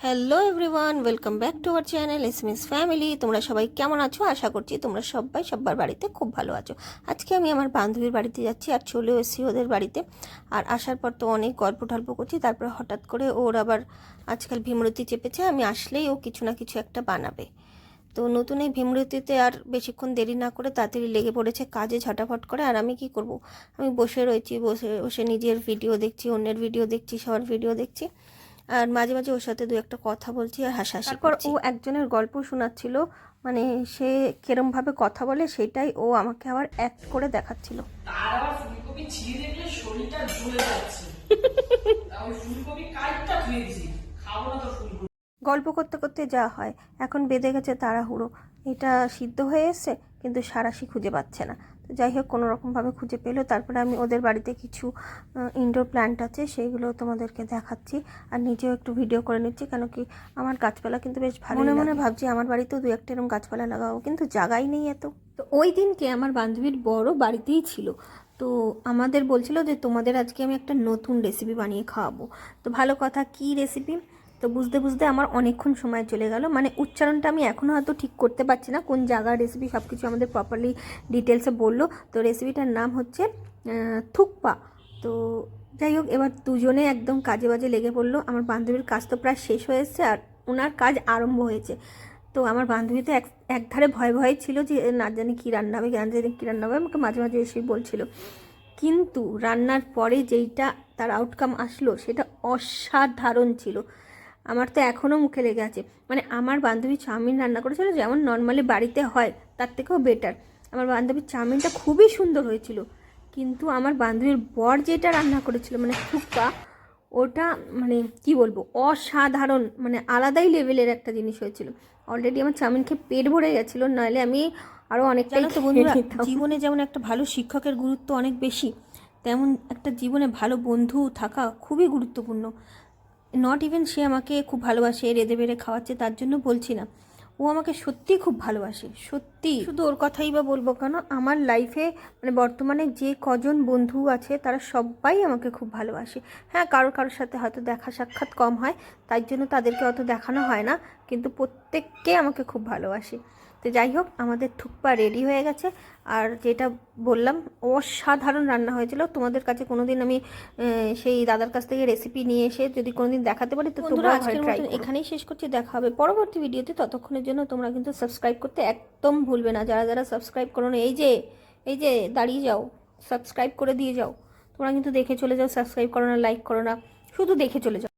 Hello everyone, welcome back to our channel SMS family. তোমরা সবাই কেমন আছো? আশা করছি তোমরা সবাই সবার বাড়িতে খুব ভালো আছো। আজকে আমি আমার বান্ধবীর বাড়িতে যাচ্ছি আর চলেও এসেছি ওদের বাড়িতে। আর আসার পর তো অনেক গল্প টল্প করছি, তারপরে হঠাৎ করে ওর আবার আজকাল ভীমরতি চেপেছে, আমি আসলেই ও কিছু না কিছু একটা বানাবে। তো নতুন এই ভীমরতিতে আর বেশিক্ষণ দেরি না করে তাড়াতাড়ি লেগে পড়েছে কাজে ঝটাফট করে। আর আমি কি করব, আমি বসে রয়েছি, বসে বসে নিজের ভিডিও দেখছি, অন্যের ভিডিও দেখছি, সবার ভিডিও দেখছি, আর মাঝে মাঝে ওর সাথে দু একটা কথা বলছি আর হাসাহাসি করছি। তারপর ও একজনের গল্প শোনাচ্ছিল, মানে সে কিরমভাবে কথা বলে সেটাই ও আমাকে আবার অ্যাক্ট করে দেখাচ্ছিল। তার আবার ফুলকপি ছিঁড়ে দেখলে শরীরটা জ্বলে যাচ্ছে। ওই ফুলকপি কাটটা খেয়েছি, খাবো না তো ফুলকপি। গল্প করতে করতে যা হয়, এখন বেঁধে গেছে তাড়াহুড়ো। এটা সিদ্ধ হয়ে এসছে কিন্তু সাঁড়াশি খুঁজে পাচ্ছে না। তো যাই হোক, কোনো রকমভাবে খুঁজে পেলো। তারপরে আমি ওদের বাড়িতে কিছু ইনডোর প্ল্যান্ট আছে, সেইগুলো তোমাদেরকে দেখাচ্ছি আর নিজেও একটু ভিডিও করে নিচ্ছি, কেন কি আমার গাছপালা কিন্তু বেশ ভালো। মনে মনে ভাবছি আমার বাড়িতেও দু একটা এরকম গাছপালা লাগাবো, কিন্তু জায়গাই নেই এত। তো ওই দিনকে আমার বান্ধবীর বড় বাড়িতেই ছিল। তো আমাদের বলছিল যে তোমাদের আজকে আমি একটা নতুন রেসিপি বানিয়ে খাওয়াবো। তো ভালো কথা, কী রেসিপি? তো বুঝতে বুঝতে আমার অনেকক্ষণ সময় চলে গেল, মানে উচ্চারণটা আমি এখনও হয়তো ঠিক করতে পারছি না, কোন জায়গার রেসিপি সব কিছু আমাদের প্রপারলি ডিটেলসে বললো। তো রেসিপিটার নাম হচ্ছে থুকপা। তো যাই হোক, এবার দুজনে একদম কাজে বাজে লেগে পড়লো। আমার বান্ধবীর কাজ তো প্রায় শেষ হয়ে এসছে আর ওনার কাজ আরম্ভ হয়েছে। তো আমার বান্ধবী তো একধারে ভয়ে ভয়ে ছিল যে না জানি কী রান্না হবে, না জানি কী রান্না হবে, আমাকে মাঝে মাঝে এসেই বলছিল। কিন্তু রান্নার পরে যেইটা তার আউটকাম আসলো সেটা অসাধারণ ছিল। আমার তো এখনও মুখে লেগে আছে। মানে আমার বান্ধবী চাউমিন রান্না করেছিল যেমন নর্মালি বাড়িতে হয়, তার থেকেও বেটার। আমার বান্ধবীর চাউমিনটা খুবই সুন্দর হয়েছিল, কিন্তু আমার বান্ধবীর বর যেটা রান্না করেছিল মানে থুকপা, ওটা মানে কি বলবো, অসাধারণ, মানে আলাদাই লেভেলের একটা জিনিস হয়েছিল। অলরেডি আমার চাউমিন খেয়ে পেট ভরে গেছিলো, নাহলে আমি আরও অনেকটাই। তো বন্ধুরা, জীবনে যেমন একটা ভালো শিক্ষকের গুরুত্ব অনেক বেশি, তেমন একটা জীবনে ভালো বন্ধু থাকা খুবই গুরুত্বপূর্ণ। নট ইভেন সে আমাকে খুব ভালোবাসে, রেঁধে বেড়ে খাওয়াচ্ছে তার জন্য বলছি না, ও আমাকে সত্যিই খুব ভালোবাসে, সত্যি। শুধু ওর কথাই বা বলবো কেন, আমার লাইফে মানে বর্তমানে যে কজন বন্ধু আছে তারা সবাই আমাকে খুব ভালোবাসে। হ্যাঁ, কারোর কারোর সাথে হয়তো দেখা সাক্ষাৎ কম হয়, তাই জন্য তাদেরকে অত দেখানো হয় না, কিন্তু প্রত্যেককে আমাকে খুব ভালোবাসে। তো যাই হোক, আমাদের থুকপা রেডি হয়ে গেছে। আর যেটা বললাম, অসাধারণ রান্না হয়েছিল। তোমাদের কাছে কোনোদিন আমি সেই দাদার কাছ থেকে রেসিপি নিয়ে এসে যদি কোনোদিন দেখাতে পারি তো তোমরা আজকের মতন এখানেই শেষ করছি। দেখা হবে পরবর্তী ভিডিওতে। ততক্ষণের জন্য তোমরা কিন্তু সাবস্ক্রাইব করতে একদম ভুলবে না। যারা যারা সাবস্ক্রাইব করো না, এই যে দাঁড়িয়ে যাও, সাবস্ক্রাইব করে দিয়ে যাও। তোমরা কিন্তু দেখে চলে যাও, সাবস্ক্রাইব করো না, লাইক করো না, শুধু দেখে চলে যাও।